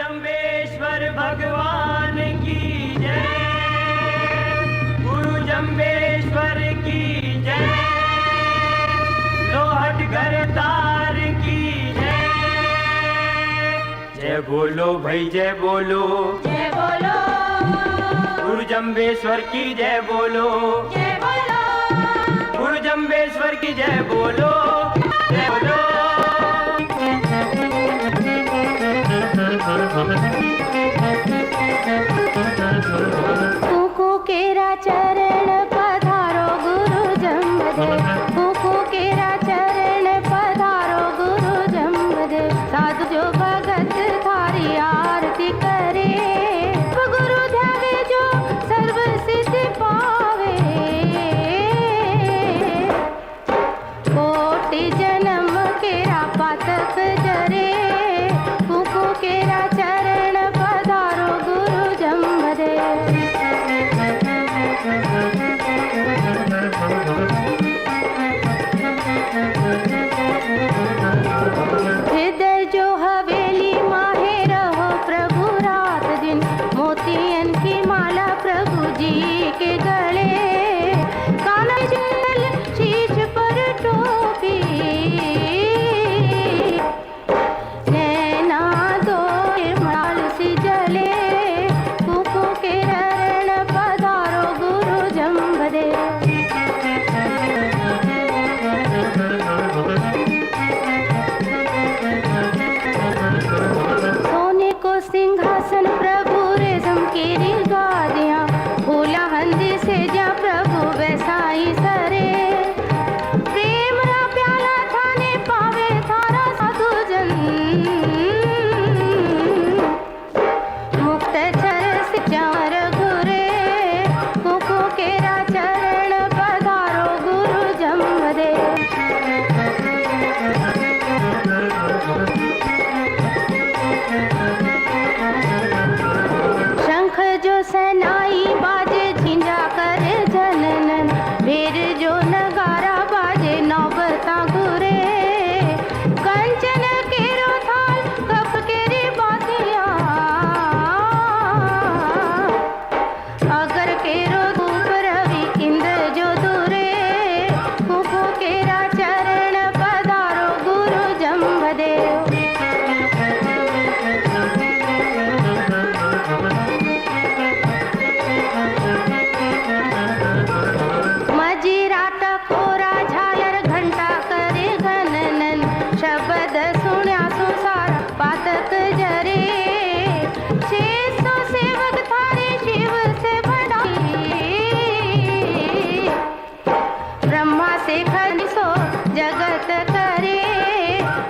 जम्बेश्वर भगवान की जय। गुरु जम्बेश्वर की जय। लोहटगर तार की जय। जय बोलो भाई जय बोलो, जय बोलो। गुरु जम्बेश्वर की जय बोलो, जय बोलो। गुरु जम्बेश्वर की जय बोलो, जय बोलो। कुकु केरा चरण पधारो गुरु जम्बदेव। कुकु केरा चरण पधारो गुरु जम्बदेव। साधु जो भगत थारी आरती करे, गुरु ध्यावे जो सर्व सिद्धि पावे। कोटि जन्म केरा पातक जरे, कुकु केरा चरण पधारो गुरु जम्बदेव। हृदय जो हवेली माहे रहो प्रभु रात दिन। मोतियन की माला प्रभु जी के गले, काला जल शीश पर टोपी। नैना दो माल सी जले, कुकु के रण पधारो गुरु जम्बदेव। सोने को सिंहासन प्रभु रेशम की गादियाँ, फूला हंदी से जा प्रभु वैसाई सरे। प्रेम रा प्याला थाने पावे थारा साधु जन, मुक्त चर से चार घुरे। कुकु केरा चरण पधारो गुरु जम्बदेव। शंख जो सनाई बाजे झिंझा करे जननन, वीर जो नगारा बाजे नौबता घुरे। कंचन केरो थाल कप केरी बातियाँ, अगर केरो धूप रवि इंद्र जो दूरे। कुकु केरा चरण पधारो गुरु जम्बदेव। मजीरा टकोरा झालर घंटा करे घननन, शब्द सुण्या सुसार पातक जरे। 600 सेवक थारे शिव से बढ़ाई, ब्रह्मा से खनिसो जगत करे।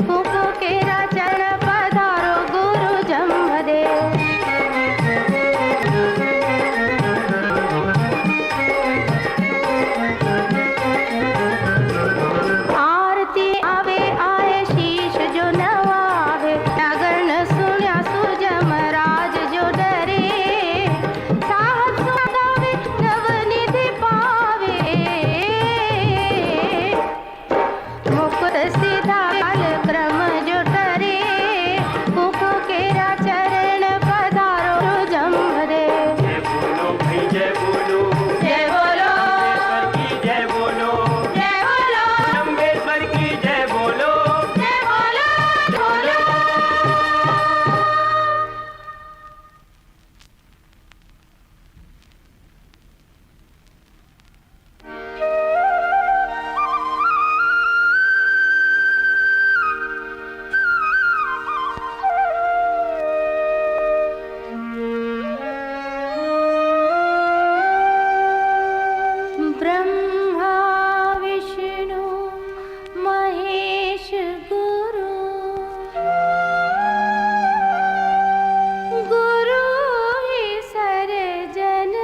कुकु केरा चरण पधारो गुरु जम्बदेव। आरती आवे आए शीश जो नवावे, नगर न सुन्या सुजम राज जो डरे। साहस गावे नवनिधि पावे, मुकुट सीधा काल क्रम जो टरे। कुकु केरा चरण पधारो जम्बदेव। जय बोलो भाई जय बोलो, जय बोलो। जम्बेश्वर की जय बोलो, जय बोलो। जम्बेश्वर की जय बोलो। जय बोलो। बोलो। ब्रह्मा विष्णु महेश गुरु, गुरु ही सर्जनहार।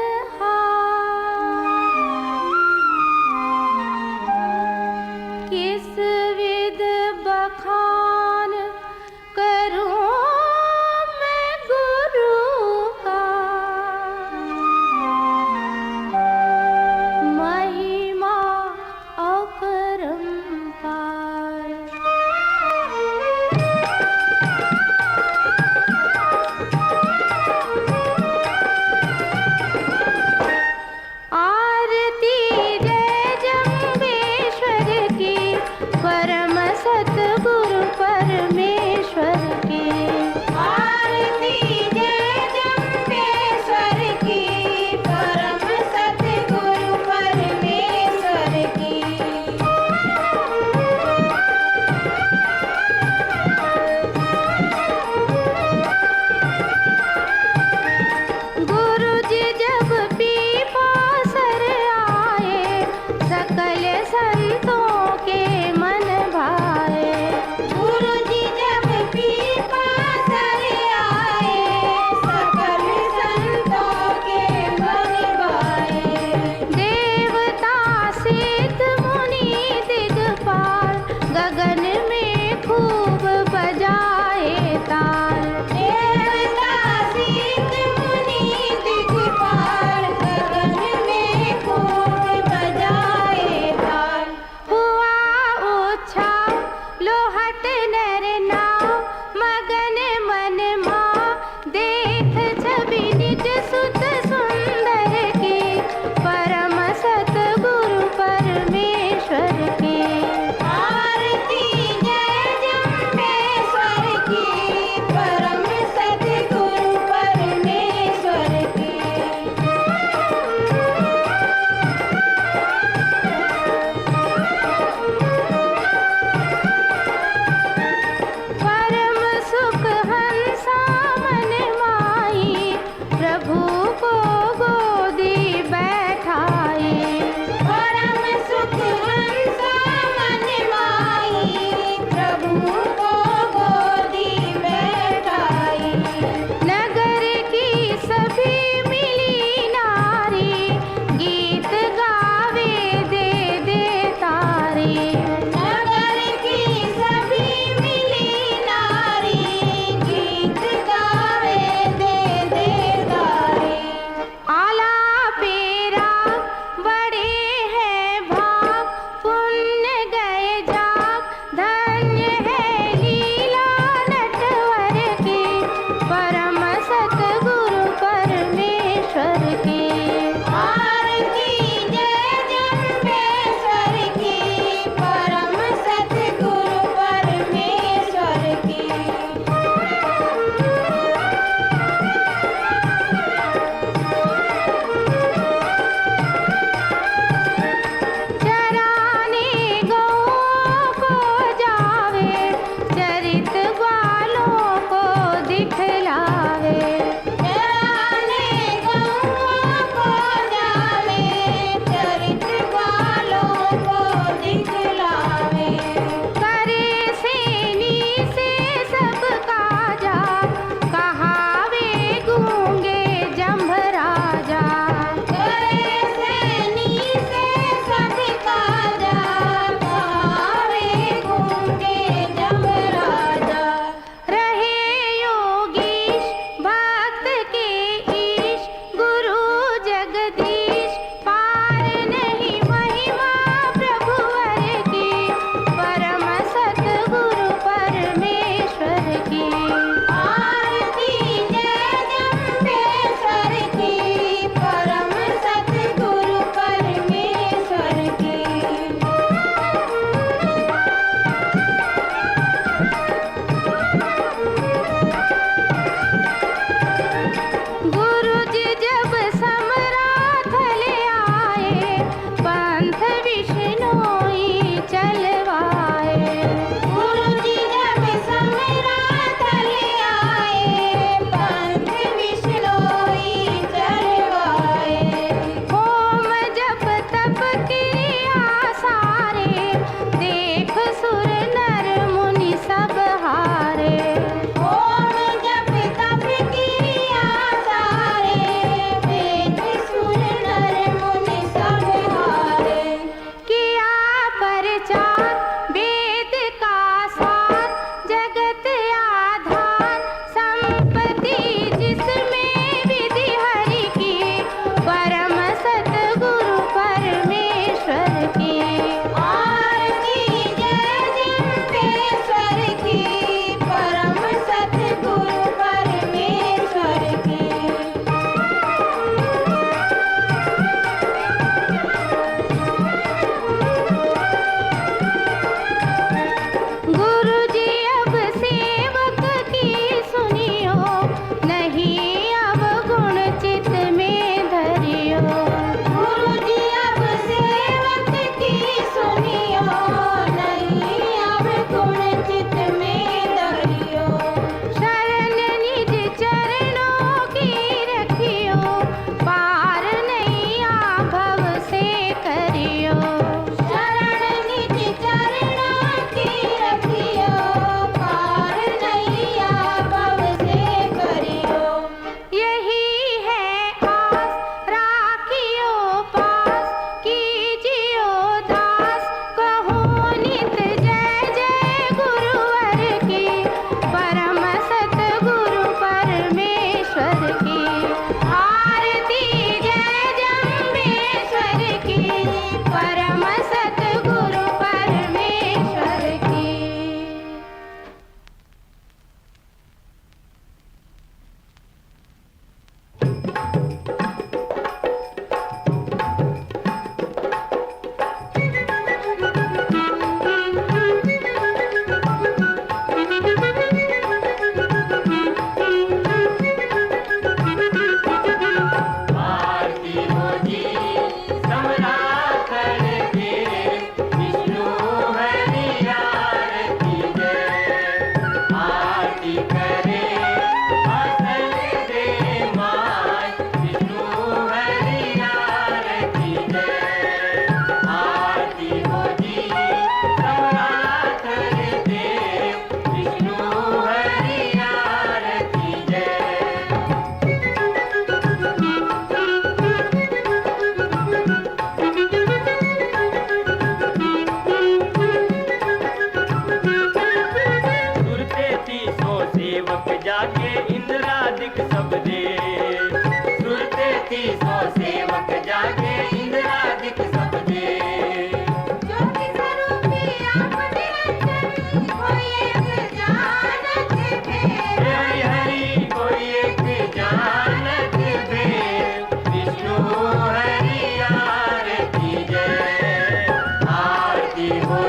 किस विध बखान करूं मैं गुरु का, महिमा अपरंपार। की। आरती जय जम्बेश्वर की, परम सद्गुरु परमेश्वर की। परम सुख हंसा मन माई, प्रभु को गोदी बैठाई। परम सुख हंसा मन माई, प्रभु को गोदी बैठाई। नगर की सभी मिली नारी, गीत गावे दे दे तारी। नगर की सभी मिली नारी, गीत गावे दे दे तारी। आला पेरा बड़े हैं भाग, पुण्य गए जाग, धन्य है लीला नटवर की, परम सतगुरु परमेश्वर की। आरती जय जम्बेश्वर की, परम सतगुरु परमेश्वर की। चराने गौओं को जावे, चरित ग्वालों को दिखलावे। चराने गौओं को जावे, चरित ग्वालों को दिखलावे। करे सेनी से सब काजा, कहावे गूंगे जंभ राजा। करे सेनी से सब काजा, कहावे गूंगे जंभ राजा। रहे योगीश भक्त के ईश, गुरु जगदीश पार नहीं महिमा प्रभुवर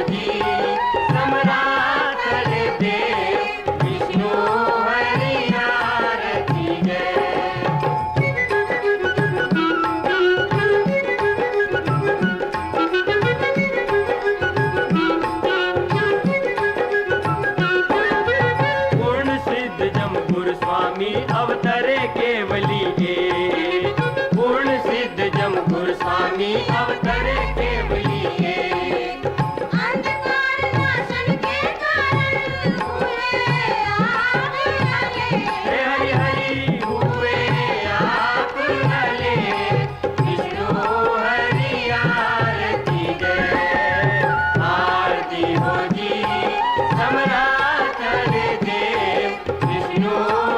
जी सम्राट देव विष्णु हरि आरती जय। पूर्ण सिद्ध जमपुर स्वामी अवतरे केवली हे, पूर्ण सिद्ध जमपुर स्वामी अवतरे केवली हे। अंधकार नाशन के कारण हुए आप भले। हे हरि हरि हुए आप भले, विष्णु हरि आरती जय। आरती हो जी सम्राट देव विष्णु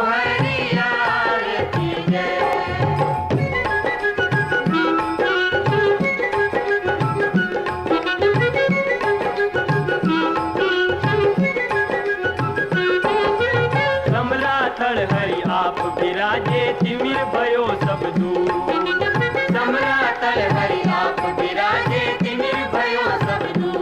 हरि आरती जय। सम्राटड़ हरि आप विराजे तिमिर भयो सब दूर। सम्राटड़ हरि आप विराजे तिमिर भयो सब दूर।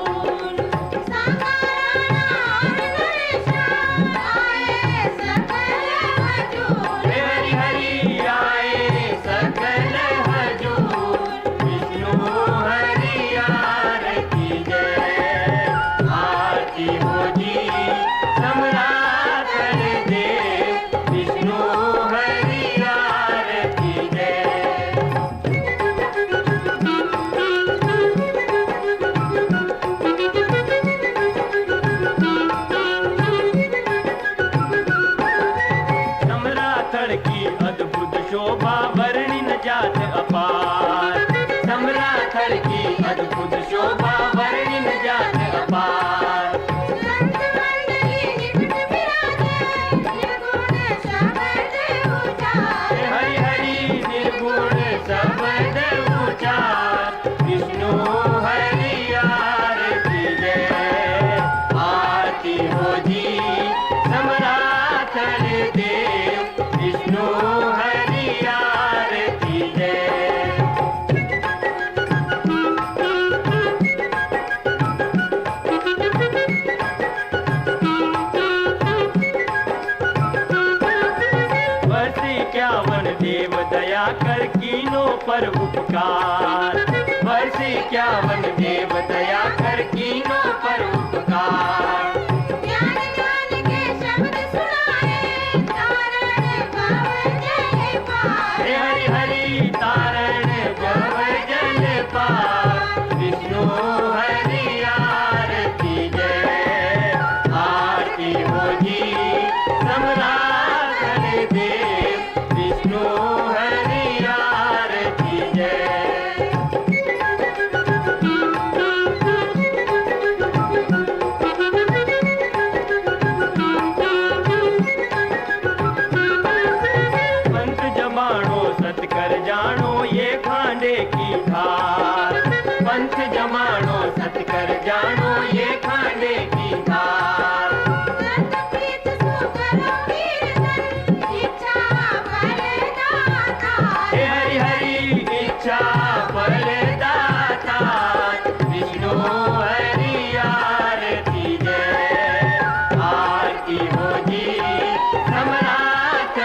हे हरि हरि आए सकल हजूर, विष्णु हरि आरती जय। आरती हो जी सम्राट देव विष्णु हरि आरती जय। सम्राटड़ की अद्भुत शोभा वर्णि न जात अपार। सम्राटड़ की अद्भुत शोभा वर्णि न जात अपार। हे हरि हरि निर्गुण शब्द उचार, विष्णु हरि आरती जय। आरती हो जी सम्राट देव विष्णु हरि आरती जय। वर्ष 51 देव दया कर कीनों पर उपकार। वर्ष 51 देव दया कर कीनों पर उपकार। ज्ञान ज्ञान के शब्द सुनाए तारण भव जय पार। हे हरि हरि तारण भव जल पार, विष्णु हरि आरती जय। आरती हो जी सम्राट देव विष्णु हरि आरती जय। पंथ जमाणो सतकर जानो ये खांडे की धार। पंथ जमाणो सतकर जानो ये खांडे की धार। प्रीत सो करो कीर्तन इच्छा फलदाता। हे हरि हरि इच्छा फलदाता, विष्णु हरि आरती जय। आरती हो जी सम्राट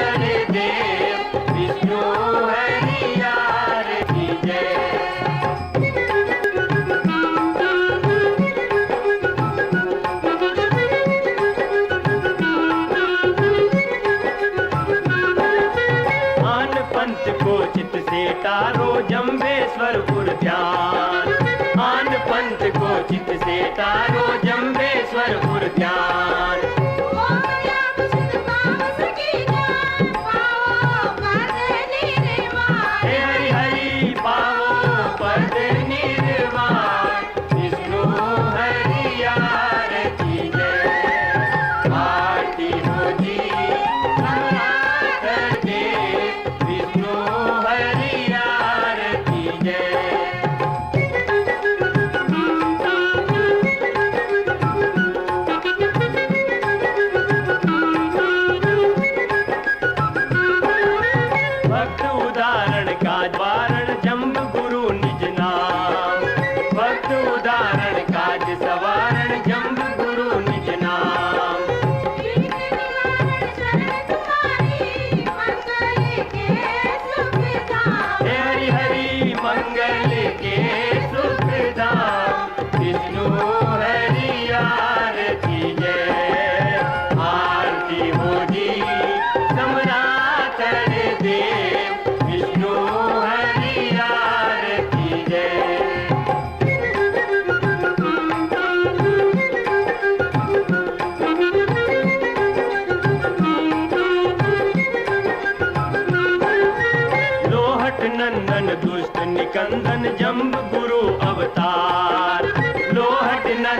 देव विष्णु हरि आरती जय। आन पंथ को चित से तारो जम्बेश्वरपुर ध्यान। आन पंथ को चित से तारो जम्बेश्वरपुर ध्यान। ओम व्याप सुध पाव सकी जान पाओ पद निर्वाण। हे हरि हरि पावो पद निर्वाण, विष्णु हरि आरती जय। आरती हो जी सम्राट देव विष्णु हरि आरती जय।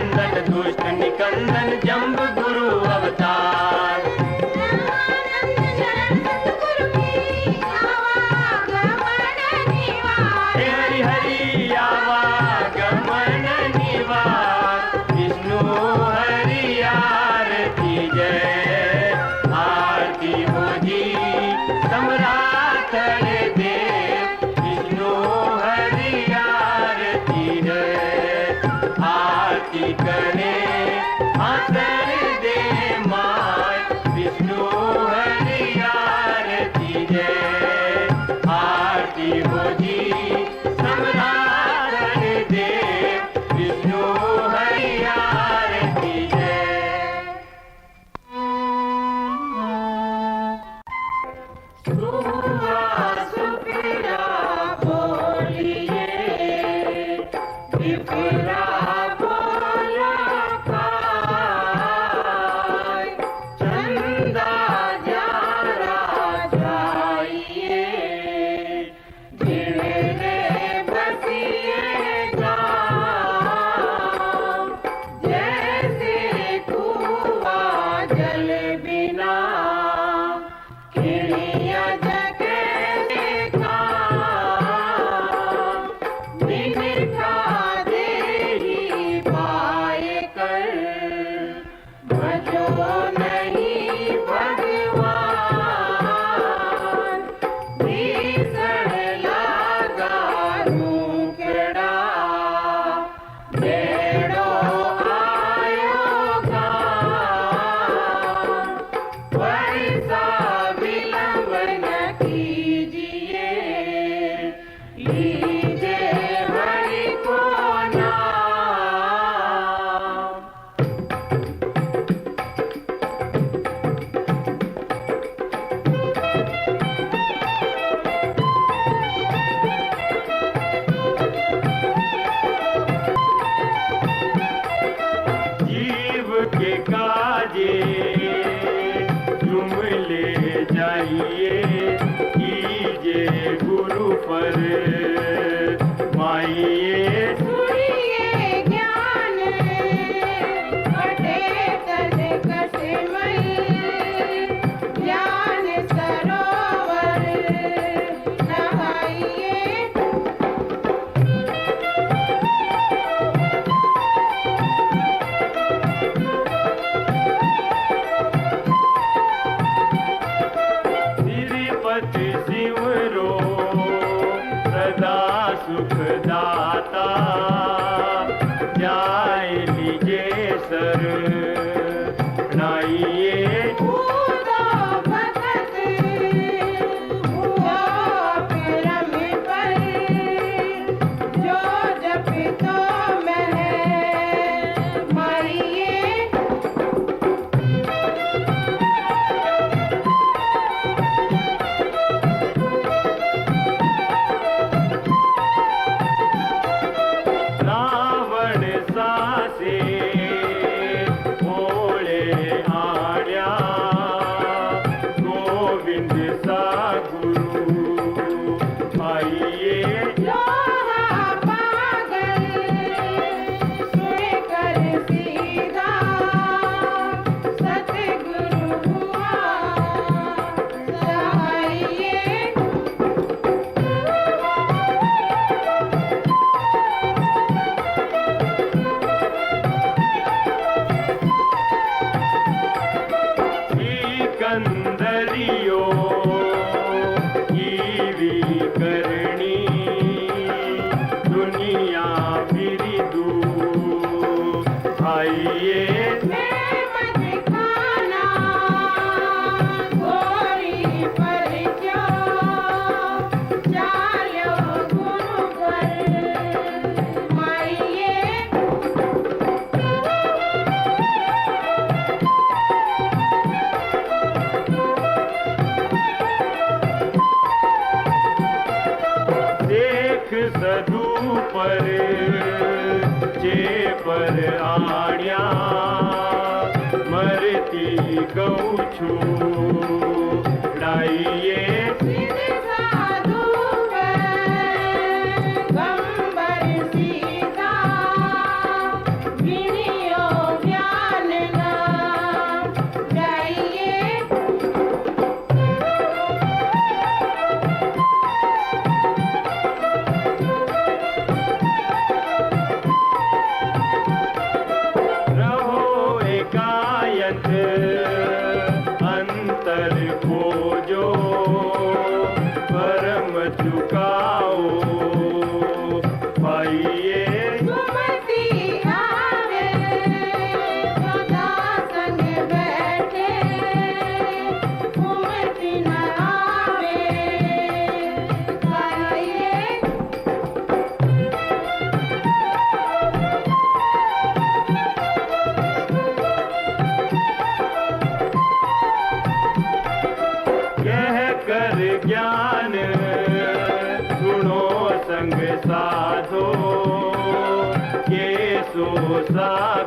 नंदन दुष्ट निकंदन जम्ब गुरु अवतार। हे हरि हरि आवागमन निवार, विष्णु हरि आरती जय, आरती हो जी सम्राट देव, विष्णु हरि आरती जय, आरती करे आसर दे माय, विष्णु हरि आरती जय, आरती हो जी सम्राट देव, विष्णु हरि आरती जय। सुहा सुफिरा बोलिए, विफरा बोला पाय, चंदा जारा जाइए, गिरे बसिए गाँव, जैसे कुआं जल बिना खिड़िया जगे काम, निमिषा देरी पाए कर, भजो नहीं भगवान, भीषण लागा रूकड़ा, बेड़ो आयो गाँव, वर्षा विलंब न कीजिए, लीजिए हरि को नाम। जीव के काजे तुम ले जाइए, कीजिए गुरु पर माइए, सुनिए ज्ञान बटे तन कसमई, ज्ञान सरोवर नहाइए। श्रीपति सिमरो सदा सुखदाता, जाय लीजे सर नाइए, कूदो भगत हुआ परम पर, जो जपितो मह मारिए। रावण सासे भोले आड्या, गोविंद सा गुरु आइए, लोहा पागल सुनकर सीधा, सतगुरु हुआ सहाइए। सिकंदरियो ईवी करणी, दुनिया बिरिदू आइए, मैं मत खाना गोरी पर क्या, चालो गुरु घर माइए। देख सदू पर जे पर आण्या, मरती गौ छू डाइए, सिद्ध साधु गंबर सीता, विनय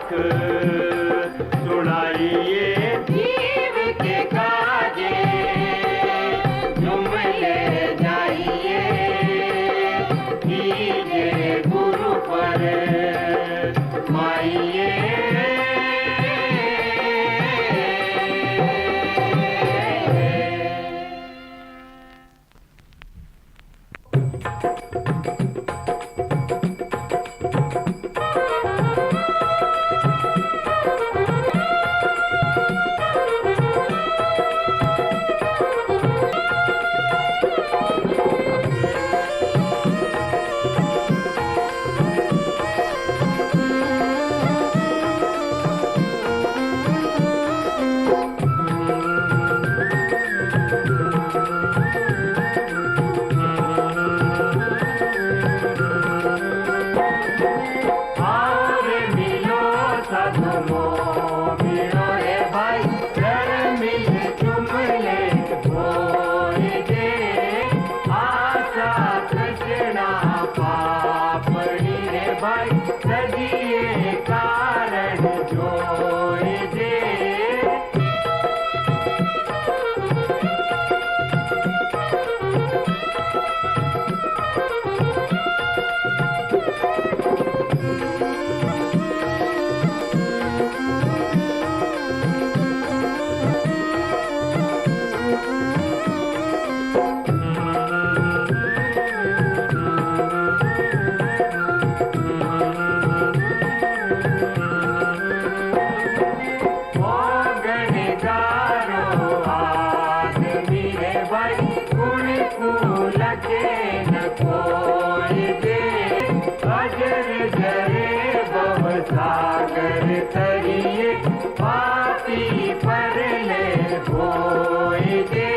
लाख सुनाइए जीव के काजे, जुमले जाइए कीजिए गुरु पर माइए। सागर तरिए पापी पर ले होए दे।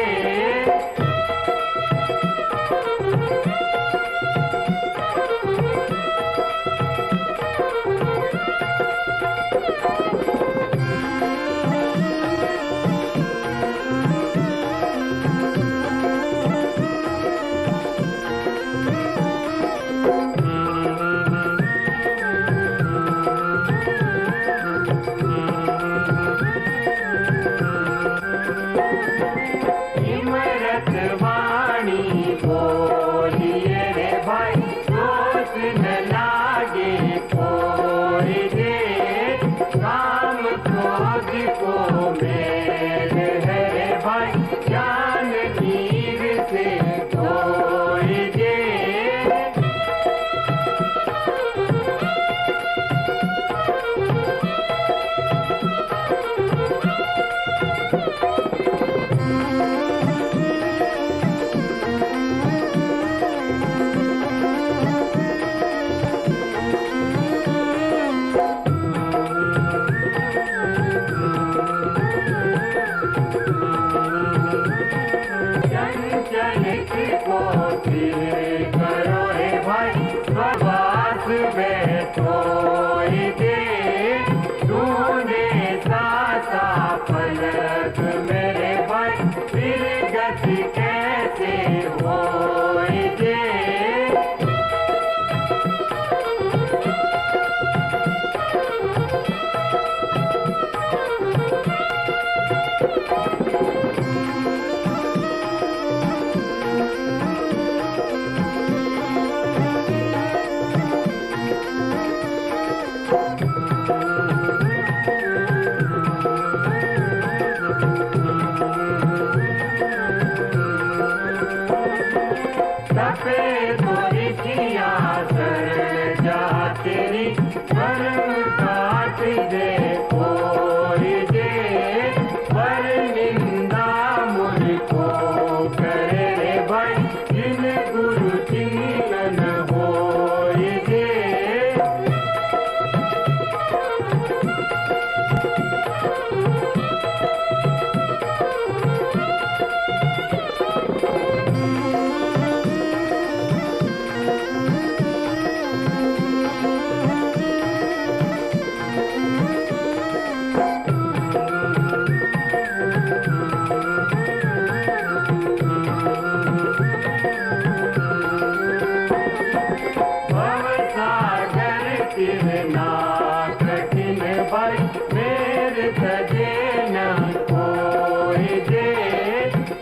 भाई मेरे सजे न कोई दे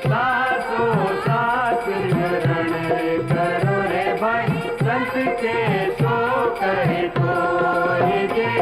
सासो सास रण करो रे भाई संत के सो कहे कोई दे।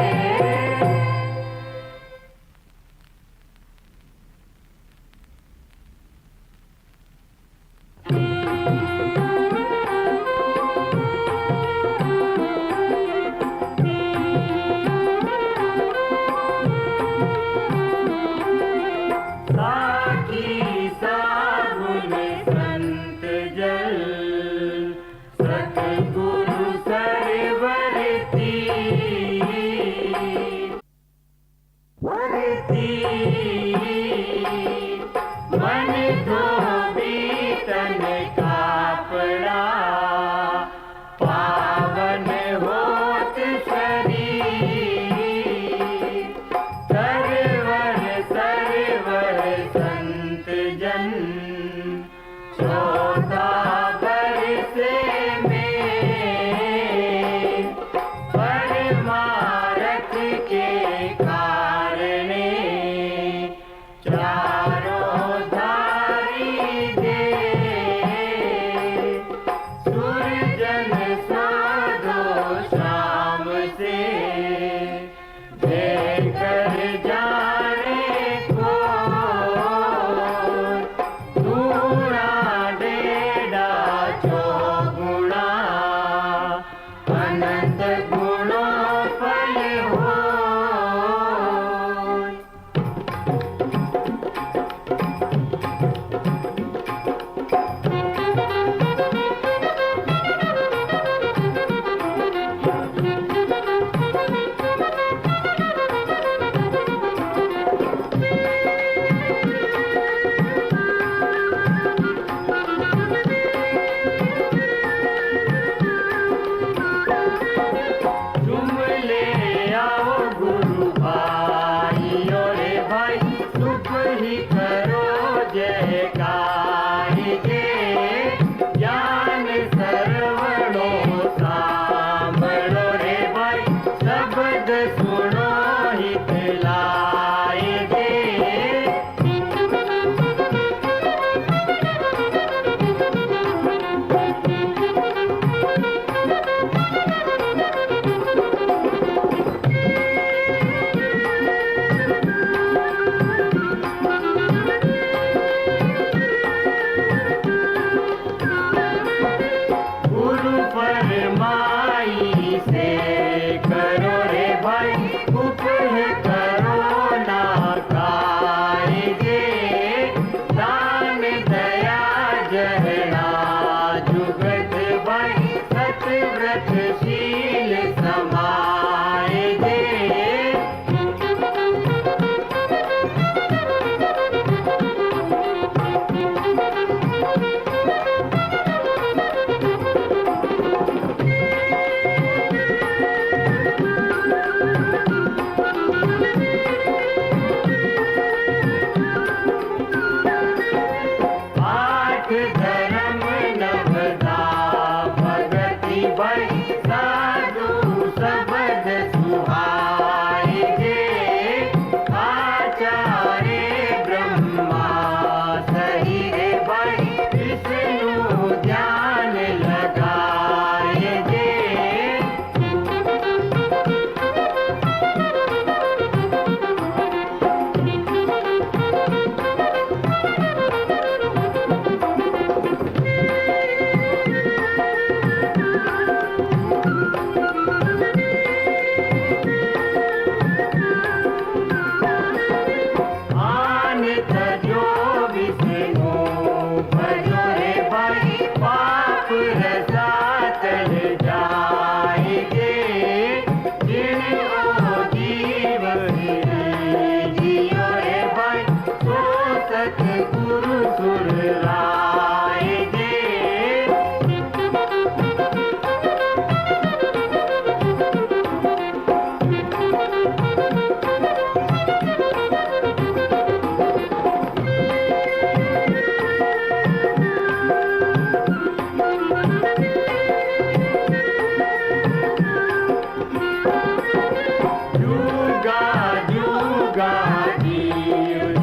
गाजी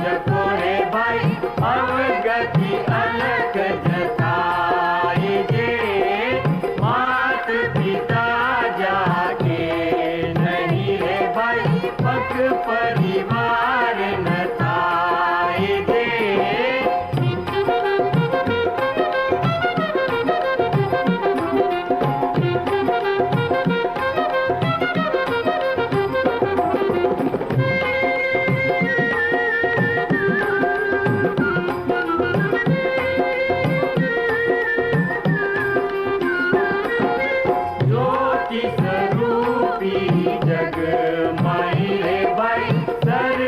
जको रे भाई अवगति अलख जताए जे मात पिता जाके नहीं रे भाई पग परिवार न थाए जे ज्योति स्वरूपी जग माई रे भाई सर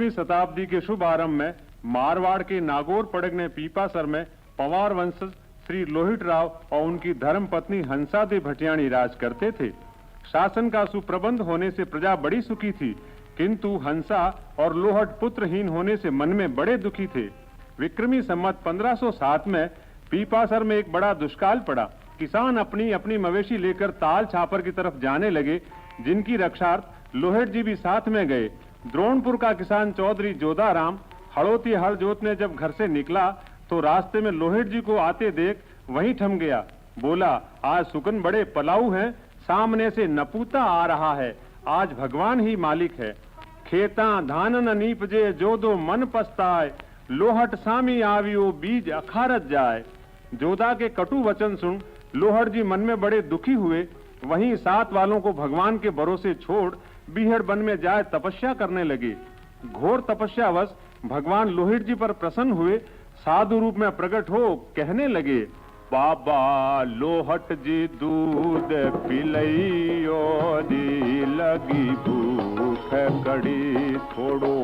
15वीं शताब्दी के शुभ आरंभ में मारवाड़ के नागौर पड़गने पीपासर में पवार वंशज श्री लोहित राव और उनकी धर्मपत्नी हंसादेवी भटियाणी राज करते थे। शासन का सुप्रबंध होने से प्रजा बड़ी सुखी थी, किंतु हंसा और लोहट पुत्रहीन होने से मन में बड़े दुखी थे। विक्रमी संवत 1507 में पीपासर में एक बड़ा दुष्काल पड़ा। किसान अपनी अपनी मवेशी लेकर ताल छापर की तरफ जाने लगे, जिनकी रक्षार्थ लोहित जी भी साथ में गए। द्रोणपुर का किसान चौधरी जोधाराम हड़ोती हल जोतने जब घर से निकला तो रास्ते में लोहित जी को आते देख वहीं थम गया। बोला, आज सुकन बड़े पलाऊ हैं, सामने से नपूता आ रहा है, आज भगवान ही मालिक है। खेता धान न नीपजे जो दो मन पछताए, लोहट सामी आवियो बीज अखारत जाए। जोधा के कटु वचन सुन लोहट जी मन में बड़े दुखी हुए। वहीं साथ वालों को भगवान के भरोसे छोड़ बीहड़ वन में जाए तपस्या करने लगे। घोर तपस्यावश भगवान लोहित जी पर प्रसन्न हुए, साधु रूप में प्रकट हो कहने लगे, बाबा लोहट जी दूध पिलइयो जी, लगी भूख कड़ी थोड़ो,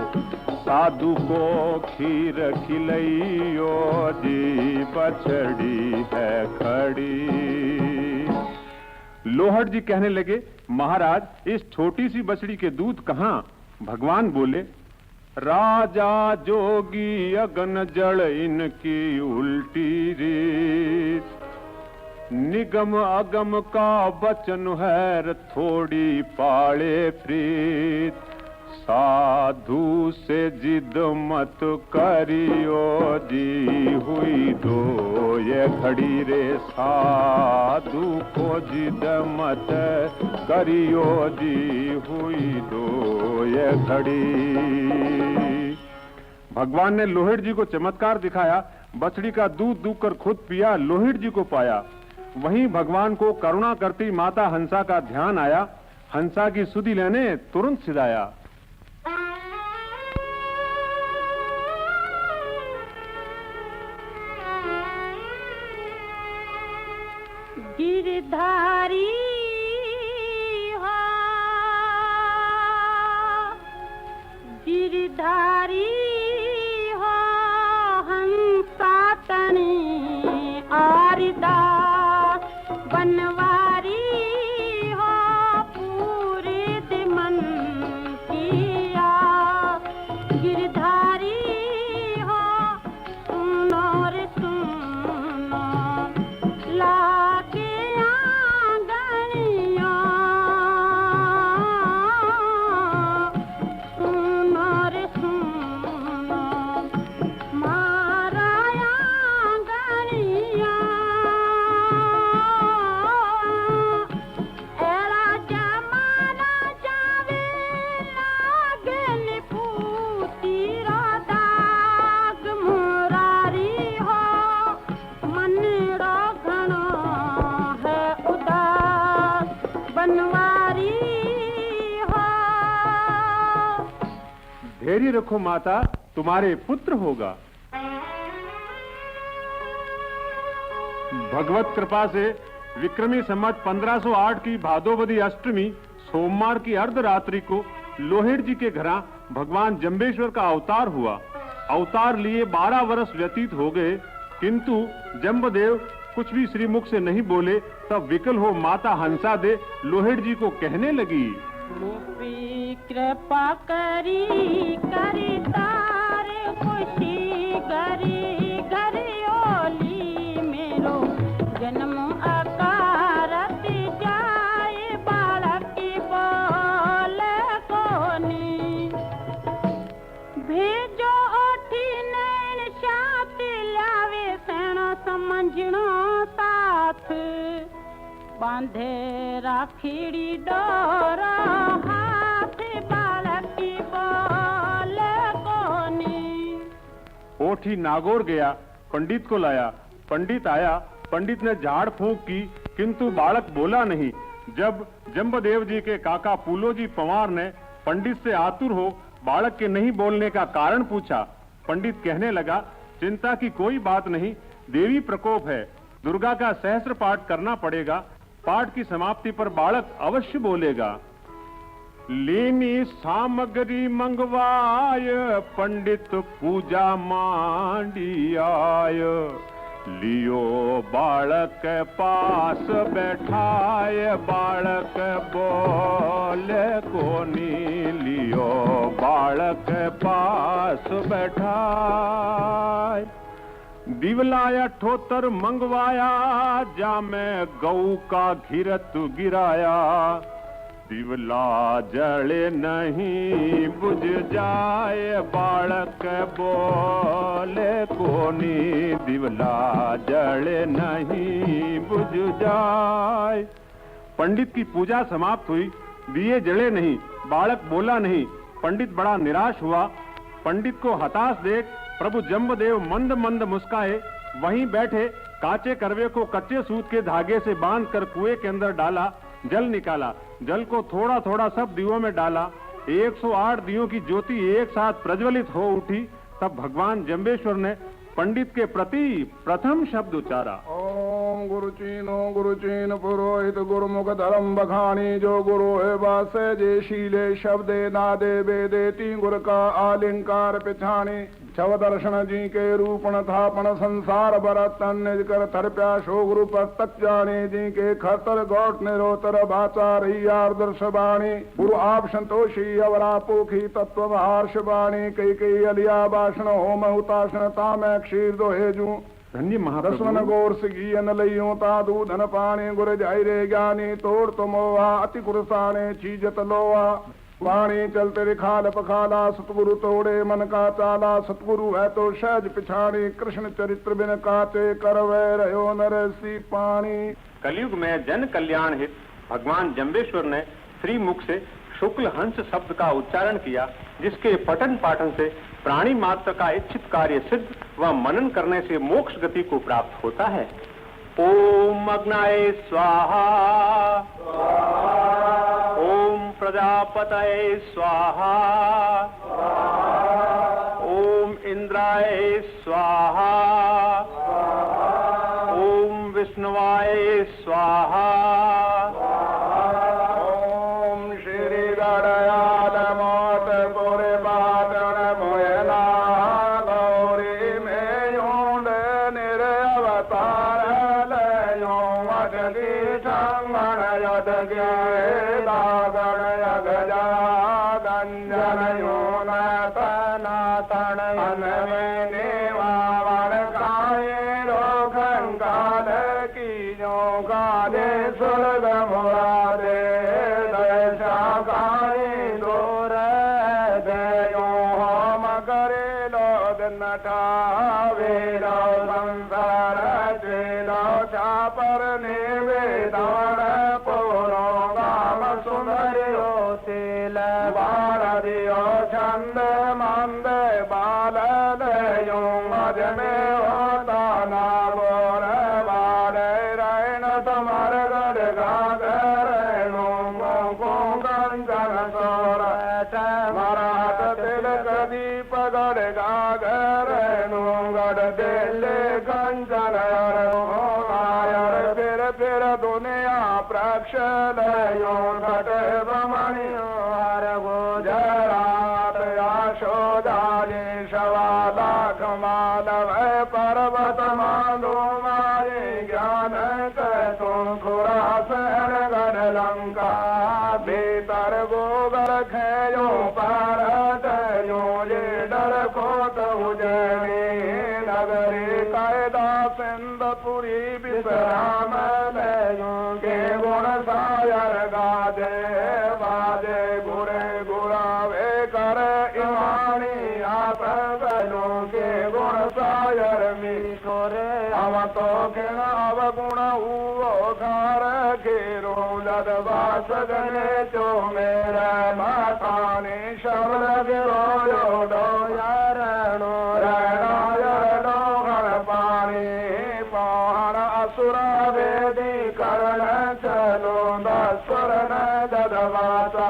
साधु को खीर खिलइयो जी, बछड़ी है खड़ी। लोहट जी कहने लगे, महाराज इस छोटी सी बछड़ी के दूध कहाँ? भगवान बोले, राजा जोगी अगन जड़ इनकी उल्टी रीत, निगम अगम का बचन है थोड़ी पाले प्रीत, साधु से जिद मत करियो जी, हुई दो ये घड़ी रे, साधु को जिद मत करियो जी, हुई दो ये घड़ी। भगवान ने लोहित जी को चमत्कार दिखाया, बछड़ी का दूध दूकर खुद पिया, लोहित जी को पाया। वहीं भगवान को करुणा करती माता हंसा का ध्यान आया। हंसा की सुधि लेने तुरंत सिधाया। गिरधारी हो, गिरधारी हो, हंसा तनी आरिदा, बनवारी हो, पूरे दिमन किया। गिरधारी हो, सुनो रे सुनो, लागे आंगनिया, सुनो रे सुनो, मारा आंगनिया। एला जमाना जावे लागल पूती दाग, मुरारी हो, मन घना है उदास, बनवारी हो। धैर्य रखो माता, तुम्हारे पुत्र होगा। भगवत कृपा से विक्रमी संवत 1508 की भादोवदी अष्टमी सोमवार की अर्धरात्रि को लोहित जी के घरा भगवान जम्बेश्वर का अवतार हुआ। अवतार लिए 12 वर्ष व्यतीत हो गए, किंतु जम्बदेव कुछ भी श्रीमुख से नहीं बोले। तब विकल हो माता हंसा दे लोहित जी को कहने लगी, मुपी कृपा करी करी तार खुशी गरी गरी ओली, मेरो जन्म अकारत जाए, बालक बोल कोनी। भेजो ओठी नैन शात लावे, सैणो समझणो साथ, बांधे राखीड़ी डोरा हाथ, बालक बोल कोनी। ओठी नागौर गया, पंडित को लाया। पंडित आया, पंडित ने झाड़ फूंक की, किंतु बालक बोला नहीं। जब जम्बदेव जी के काका पूलो जी पंवार ने पंडित से आतुर हो बालक के नहीं बोलने का कारण पूछा, पंडित कहने लगा, चिंता की कोई बात नहीं, देवी प्रकोप है, दुर्गा का सहस्त्र पाठ करना पड़ेगा, पाठ की समाप्ति पर बालक अवश्य बोलेगा। लीनी सामग्री मंगवाय, पंडित पूजा मांडी आय। लियो बालक पास बैठाय, बालक बोले कोनी। लियो बालक पास बैठाय। दिवलाया ठोतर मंगवाया, जा मैं गऊ का घिरत गिराया। दिवला जले नहीं बुझ जाए, बालक बोले कोनी। दिवला जले नहीं बुझ जाए। पंडित की पूजा समाप्त हुई, दिए जले नहीं, बालक बोला नहीं। पंडित बड़ा निराश हुआ। पंडित को हताश देख प्रभु जम्बदेव मंद मंद मुस्काए। वहीं बैठे काचे करवे को कच्चे सूत के धागे से बांधकर कुएं के अंदर डाला। जल निकाला, जल को थोड़ा थोड़ा सब दियों में डाला। 108 दियों की ज्योति एक साथ प्रज्वलित हो उठी। तब भगवान जम्बेश्वर ने पंडित के प्रति प्रथम शब्द उच्चारा। ओम गुरुचीन पुरोहित गुरुमुख धर्म बखानी। जो गुरु है वासे जे शीले शब्दे नादे वेदे। ती गुर का आलिंकार पिछाणी। छव दर्शन जी के रूपण थापण संसार बरतन निज कर थर प्यासो गुरु प्रत्यक्ष जाने। जी के खतर गौट निरोतर भाचा रही आदर्श बाणी। गुरु आप संतोषी अवरा पोखी तत्व हर्ष बाणी। कई कई अलिया भाषण होम हुताशन तामै क्षीर दोहेजू। धन्य महाप्रभु। दसवन गोर सिगी अन लइयों ता दूधन पानी। गुर जायरे ज्ञानी तोड़ तो मोहा। अति गुरसाने चीजत लोहा। वाणी चलते रिखाल पखाला। सतगुरु तोड़े मन का चाला। सतगुरु है तो सहज पिछाड़ी। कृष्ण चरित्र बिन काचे करवे रहो नरसी पानी। कलयुग में जन कल्याण हित भगवान जम्बेश्वर ने श्री मुख से शुक्ल हंस शब्द का उच्चारण किया, जिसके पठन पाठन से प्राणी मात्र का इच्छित कार्य सिद्ध व मनन करने से मोक्ष गति को प्राप्त होता है। ओम अग्नाय स्वाहा। ओम प्रजापतये स्वाहा। ओम इंद्राय स्वाहा। ओम विष्णुवाय स्वाहा। ओम श्री गणयाद मोत गोरे बाटन मोयला। गौरी में योंड निरवतार लयो। मजगी संगण यद दागण यगजा। गंजन योन तनातन में निवावण काये। रोखन काल की जो काले स्वर्ग मुरादे। दशा काये दोर दयो हम करे लोग नठावे। लो संसार चेलो चापर निवेदन पुरो। गाम सुंदरियो तिल बारदियो छंद मंद बाल दयो। मज में होता ना बोर बारे। रैन तमर गढ़ गागर नो को कंचन सोर। मराठ तिलक दीप गढ़ गागर नो। गढ़ दिल कंचन नायर। फिर दुनिया प्रक्ष लयो। घट बमणियो हर गुजरात। यशोदाली शवाला कमालव पर्वत माधो मारे। ज्ञान कतो खुरासन गढ़ लंका। भीतर गोबर खेयो पारत यो। ये डर को उजनी नगरी। कायदा सिंधपुरी विश्राम लयो। के गुण सायर गाजे बाजे। गुरे गुरावे कर इमानी आप गलो। के गुण सायर मीठोरे। हम तो किण अवगुण हुओ घर घेरो। लदवास गने चो मेरा मातानी शब्द गिरो। डो यारणो रणो गण पानी। पौहण असुर वेदी करण चलो। दस्वर न ददवासा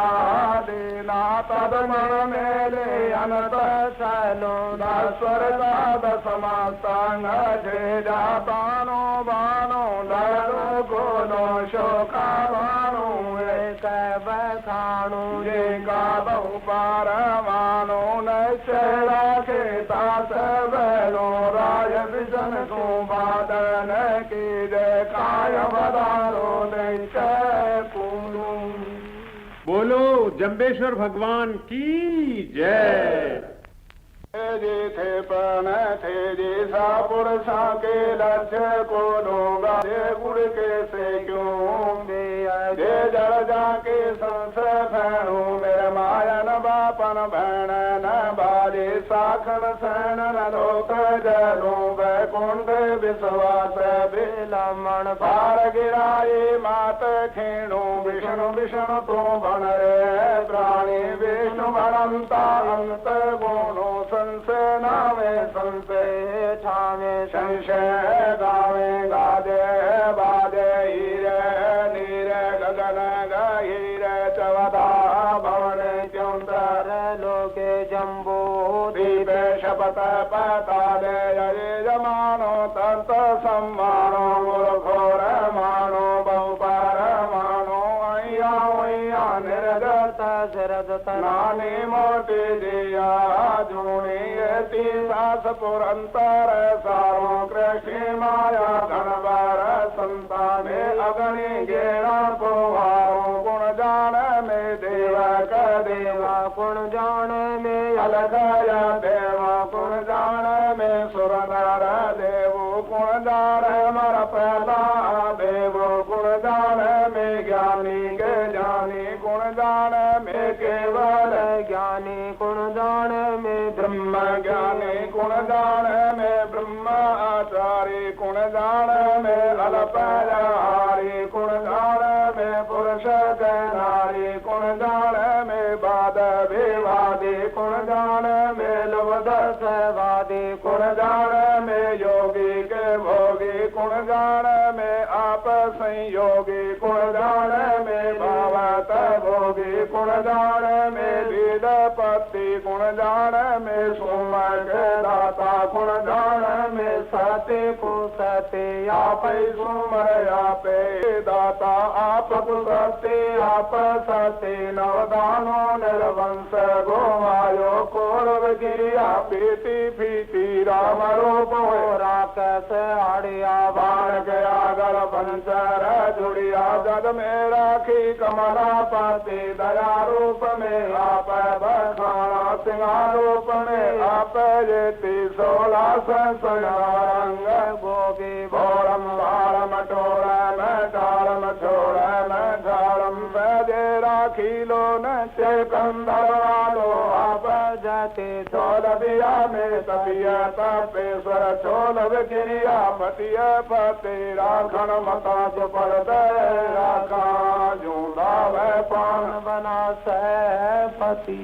दीना तद मन मेले अनत चलो। दस्वर दाद समास्तांग जे जातानो बानो। डरो गोलो शोका बानो। एक बखा माणू जे का बहु पार मानो नैशा के तास बहनो राज विजन को बादन की जय काय बदारो नैशा पूरू। बोलो जम्बेश्वर भगवान की जय। जे थे पण थे जे सा पुरुषा के लक्ष्य को लोगा जे गुड़ के से क्यों जे जड़ जाके संशय भैणु मेरे मायन बापन भैण न बाजे साखन सैन न लोक जलो वैकुंठ विश्वास बिलमण पार गिराए मात खेणु विष्णु विष्णु तो बन रे प्राणी विष्णु भणंता अंत गुणो संशय नामे संशय ठामे संशय गावे गादे बादे हीरे नीरे गगन गहीरे चवदा भवन चौंतर लोके जम्बो दीपे शपथ पताले यजे जमानो तंत सम्मानो मूर्खोर मानो बहुपार मानो अय्या निर्गत शरदत नानी मोटी दिया जूनी यति सास पुरंतर सारो कृष्ण माया धनवर संताने अगणि गेणा पोहारो गुण जान में देवा का देवा गुण जान में अलगया देवा गुण जान में सुर नर देवो गुण जान मर पैदा देवो गुण जान में ज्ञानी के जानी गुण जान में केवल ज्ञानी गुण जान में ब्रह्म ज्ञानी गुण जान में ब्रह्म आचार्य गुण जान में अल्पहारी गुण जान में पुरुष नारी गुण जान में बाद विवादी गुण जान में लुब्धवादी गुण जान में योगी के भोगी गुण जान में आप संयोगी गुण जान में भावत भोगी गुण जान में विदपति गुण जान में सोमक दाता गुण जान में सत्य को सत्य आप सुमर आप दाता आप सत्य आप सत्य नवदानो निर्वंश गोवायो कौरव गिरिया पीति फीति राम रूप राक्षस आड़िया बाण गया गल पंचर जुड़िया जद में राखी कमला पाती दया रूप में आप बखाना सिंह रूप में आप जेती 16 संसारंग भोगी भोरम बालम टोरम डालम छोड़म झाड़म बजे राखी लो नचे कंदरवालो आप जाते चौलभिया में तपिया तपेश्वर चौलभ गिरिया पतिया पते राखण मता जो पड़ दे राखा जूदा वह पान बना सहपति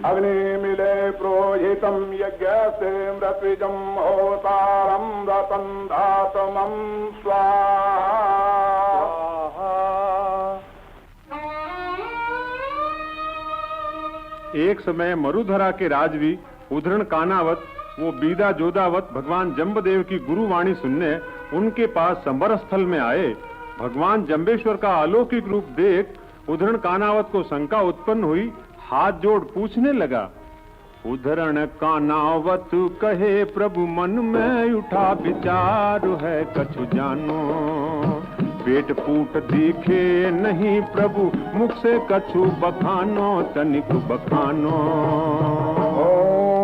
अग्नि मिले प्रोहितम यज्ञ से मृत्विजम होतारम रतन धातमम स्वाहा। एक समय मरुधरा के राजवी उद्धरण कानावत वो बीदा जोदावत भगवान जम्बदेव की गुरुवाणी सुनने उनके पास संबर स्थल में आए। भगवान जम्बेश्वर का अलौकिक रूप देख उद्धरण कानावत को शंका उत्पन्न हुई। हाथ जोड़ पूछने लगा, उद्धरण कानावत कहे प्रभु मन में उठा विचार है कछु जानो, पेट पूट दिखे नहीं प्रभु मुख से कछु बखानो तनिक बखानो।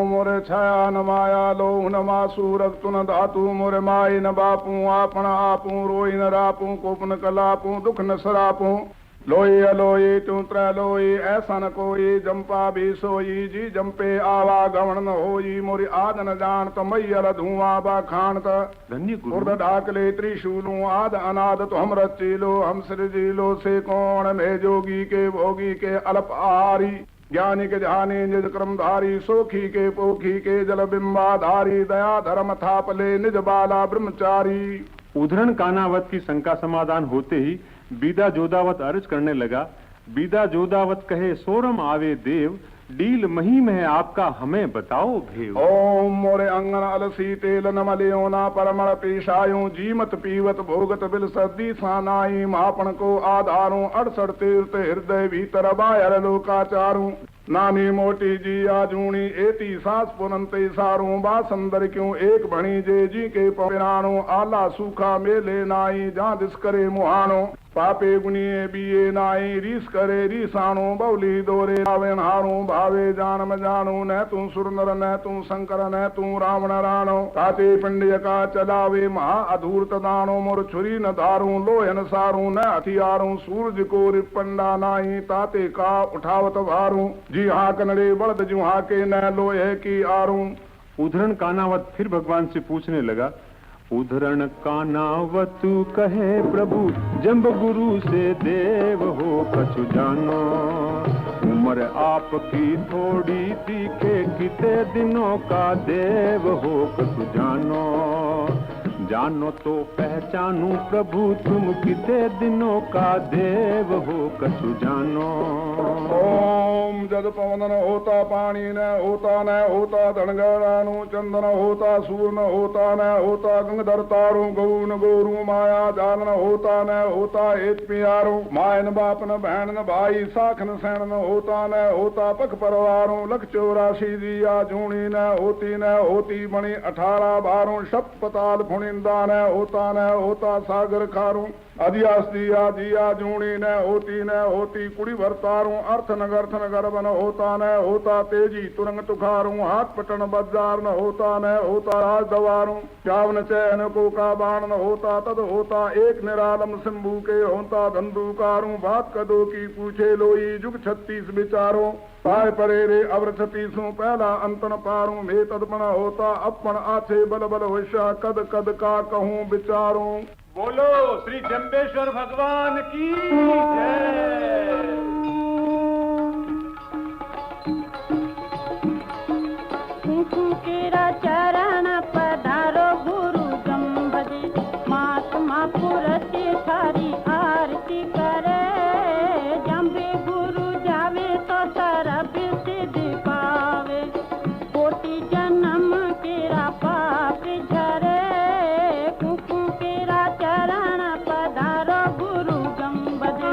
मोरे छाया न माया लो न मासू रक्तु न धातु मोरे माई न बापू आपण आपू रोई न रापू कोप न कलापू दुख न सरापू लोई अलोई तू त्रलोई ऐसा न कोई जंपा भी सोई जी जंपे आवा गवण न होई मोरी आद न जान तो मैयल धुआं बा खान धन्य उर्द ढाकले त्रिशूलू आद अनाद तो हम रचीलो हम सृजीलो से कौन में जोगी के भोगी के अल्प आहारी ज्ञानी के ध्यानी निज क्रमधारी सोखी के पोखी के जल बिंबाधारी दया धर्म थापले निज बाला ब्रह्मचारी। उद्धरण कानावत की शंका समाधान होते ही बीदा जोदावत अर्ज करने लगा। बीदा जोदावत कहे, सोरम आवे देव डील महीम है आपका हमें बताओ भेव। ओम मोरे अंगन अलसी तेल नमलियो ना परमण पेशायूं जीमत पीवत भोगत बिल सदी सानाई मापन को आधारूं 68 तीर्थ हृदय भीतर बाहर लोकाचारूं नानी मोटी जी आजूणी एती सास पुनंते सारूं बासंदर क्यों एक भणी जे जी के पिराणो आला सूखा मेले नाई जहाँ दिस करे मुहानो पापे गुनिये बिये नाई रीस करे रीसाणो बौली दोरे आवेन हारू भावे जानम जानू न तू सुरनर न तू शंकर न तू रावण राणो ताते पिंडिय का चलावे महा अधूर्त दानो मोर छुरी न धारू लोहन सारू न हथियारू सूरज को रिपंडा नाई ताते का उठावत भारू जी हाँ कनड़े बड़द जू हाँ के न लोहे की आरू। उधरण कानावत फिर भगवान से पूछने लगा, उधरण कानावत कहे प्रभु जम्ब गुरु से देव हो कछु जानो उम्र आपकी थोड़ी तीखे किते दिनों का देव हो कछु जानो जानो तो पहचानू प्रभु तुम किते दिनों का देव हो कछु जानो। ओम जद पवन न होता पानी न होता धनगरानु चंदन होता सूर न होता गंगधर तारू गौ न गोरू माया जाल न होता एक पियारू मायन बाप न बहन न भाई साख न सैन न होता पख परवारू लख 84 दिया झूणी न होती बणी 18 बारू शप पताल फुणिंदा न होता सागर खारू अधियास दिया जिया जूणी न होती कुड़ी भरतारू अर्थ नगर बन होता तेजी तुरंग तुखारू हाथ पटन बाजार न होता राज दवारू चावन चैन को का बाण न होता तद होता एक निरालम शंभू के होता धंधुकारू बात कदो की पूछे लोई जुग 36 विचारो पाए परे रे अवर 36 पहला अंतन पारू मे तदपण होता अपन आछे बल बल होशा कद कद का कहूँ विचारू। बोलो श्री जम्बेश्वर भगवान की जय। तेरा चरण पधारो गुरु जम्बजी महात्मा पुरति थारी आरती करे जम्बे गुरु जावे तो सरब सिद्धि पावे कोटि जन्म तेरा पाप झरे चरण पधारो गुरु जम्बजी।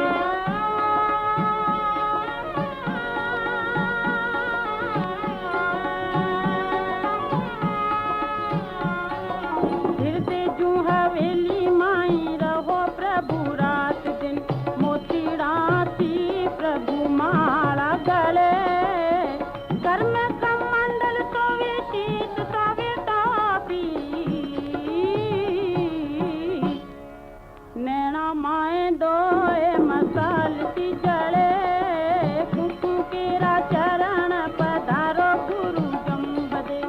हृदय जू हवेली माई रहो प्रभु रात दिन मोती राती प्रभु माला गले कर में कमंडल सोवे शीत सोवे तापी नैना माए दोए मसाल सी जले कुकू केरा चरण पधारो गुरु जम्बदे।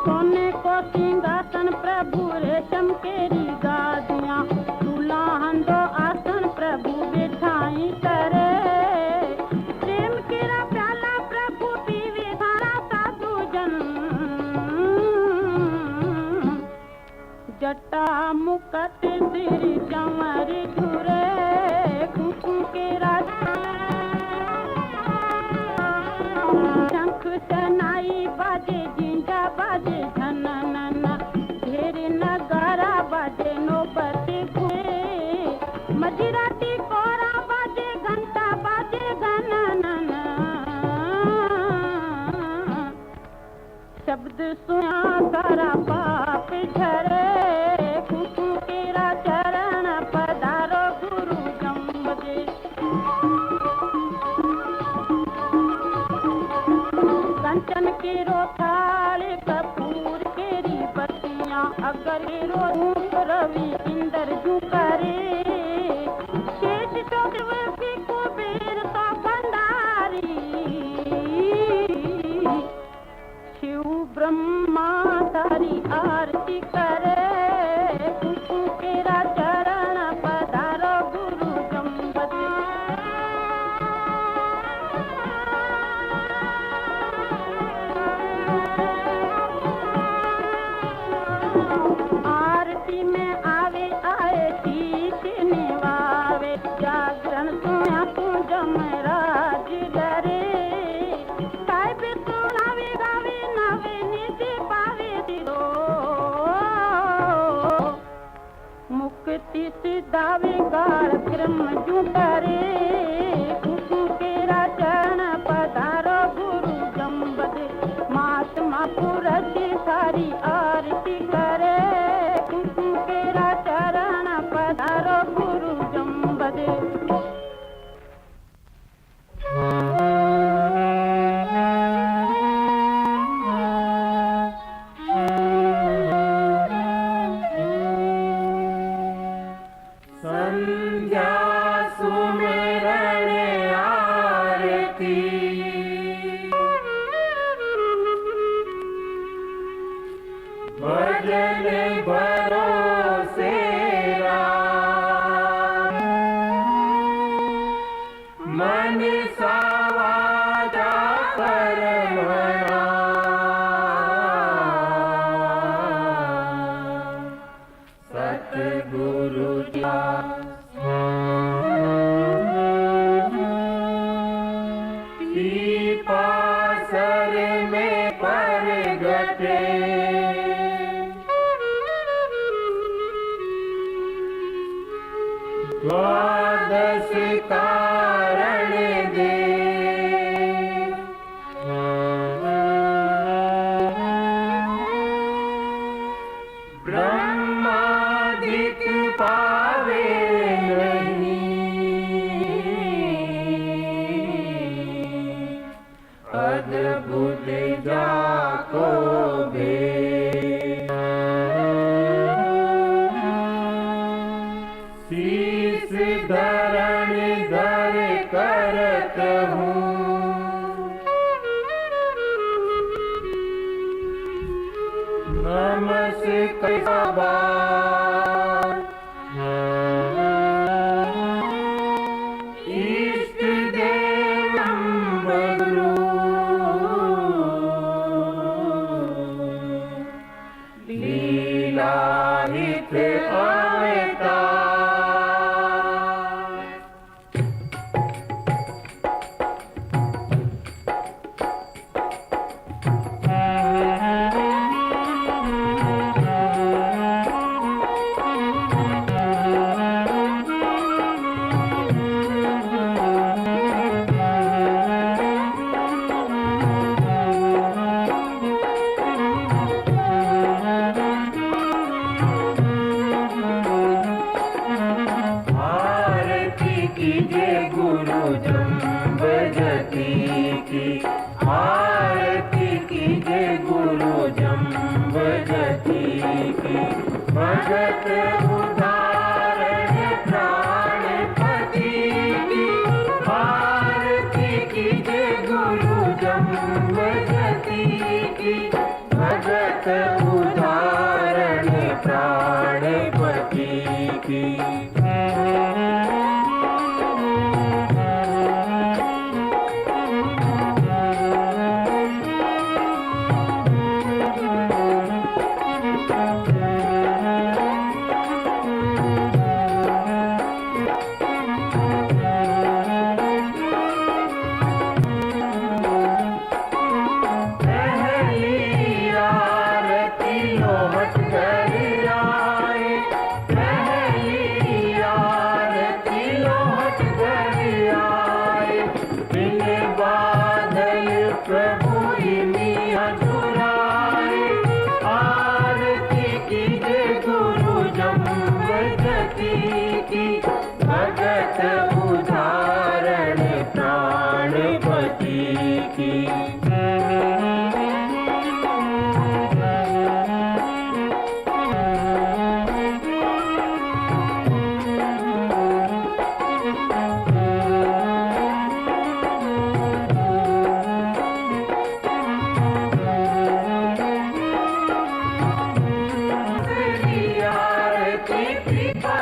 सोने को सिंहासन प्रभु रेशम केरी गादियां दुल्हन दो आसन प्रभु बिठाई करे प्रेम केरा प्याला प्रभु पीवे धारा साधु जन जटा मुकट सिर चमर धुरे कुकू के शंख सनाई बाजे जिंजा बाजे झनन ढेर नगारा बाजे नौबत घुरे मजिराती कोरा बाजे घंटा बाजे गनन शब्द सुना सारा पाप झरे कुकू केरा चरण पधारो गुरु जम्बजे। कंचन केरो थाल कपूर केरी बत्तियां अगर रूप रवि इंदर जू करे शेष चौकवती कुबेर तो भंडारी शिव ब्रह्मा तारी आरती करे कुकू केरा चरण पधारो गुरु जम्बजी। आरती में आवे आए शीश निवावे जागरण कर्म जू करे कुकु केरा चरण पधारो गुरु जम्बद महात्मा पुरज सारी आरती करे कुकु केरा चरण पधारो गुरु जम्बद संध्या सुमिरण आरती भजन भरोसे राम मन सावाजा परमणा सतगुरु पासर में परगटे द्वादश कारण दे ब्रह्मादिक पावे अद्भुत जाको भे शीस धरण धर करत हूँ नमस्कार इष्ट देवं बगरू लीलाहित अवतार कीजिए गुरु जम्बजती की आरती कीजिए गुरु जम्बजती की भगत उदाहरण प्राणपति की आरती कीजिए गुरु जम्बजती की भगत उदाहरण प्राणपति की प्रभु इनिया चुराए आरती कीजिए गुरु जम्बजती की भगत उदाहरण प्राणपति की आरती कृपा